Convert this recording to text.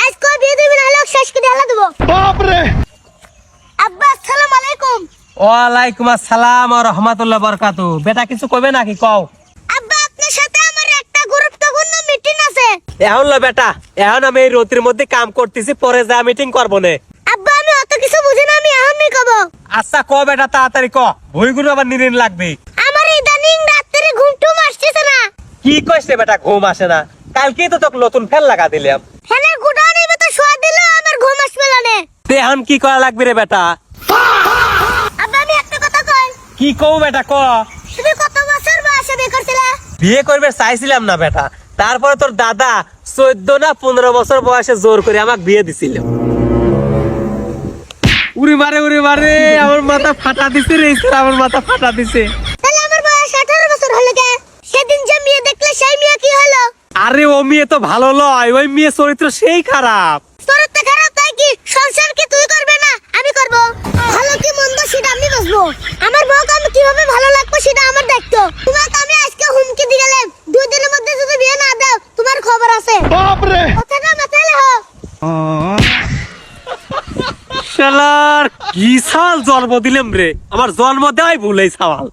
আজকে বিয়ে দিবি না লোক শেষ করে আলা দেবো। বাপ রে। আব্বা আসসালামু আলাইকুম। ওয়ালাইকুম আসসালাম ওয়া রাহমাতুল্লাহি ওয়া বারাকাতুহু। বেটা কিছু কইবে নাকি কও? আব্বা আপনার সাথে আমার একটা গুরুত্বপূর্ণ মিটিং আছে। এখন ল বেটা, এখন আমি এই রতির মধ্যে কাম করতেছি, পরে যা মিটিং করবো নে। আব্বা আমি অত কিছু বুঝি না, আমি এখনই কব। আচ্ছা ক বেটা, তাড়াতাড়ি ক, ভুইগুলো আবার নিরিন লাগবে। আমার ইদানিং রাত্রে ঘুম টুম আসতেছে না। কি কইছে বেটা ঘুম আসে না? কালকেই তো তোকে নতুন ফ্যান লাগা দিলাম। ফ্যানে গুড়ানি মতো শোয়া দিল, আমার ঘুম আসবে না। তে এখন কি করা লাগবে রে বেটা? আব্বা আমি একটা কথা কই। কি কও বেটা ক? তুমি কত বছর বয়সে বিয়ে করছিলা? বিয়ে করবে চাইছিলাম না বেটা, তারপরে তোর দাদা 14 না 15 বছর বয়সে জোর করে আমাকে বিয়ে দিছিল। উড়ি মারে আমার মাথা ফাটা দিছে রে, আমার মাথা ফাটা দিছে। তাহলে আমার বয়স 18 বছর হলো কে? সেদিন যে মেয়ে দেখলে সেই মেয়ে কি হলো? আরে ও মেয়ে তো ভালো লয়, ওই মেয়ে চরিত্র সেই খারাপ। চরিত্র খারাপ তাই কি সংসার কি তুই করবে না আমি করব? ভালো কি মন্দ সেটা আমি বুঝবো। আমার বউকে আমি কিভাবে ভালো লাগবে সেটা আমার দায়িত্ব। তোমাকে আমি আজকে হুমকি দিয়ে গেলাম, 2 দিনের মধ্যে যদি বিয়ে না দাও তোমার খবর আছে। বাপ রে। কথাটা মাথায় রাখো। শালার কি সাল জন্ম দিলাম রে, আমার জন্ম দেওয়াই ভুল এই সাল।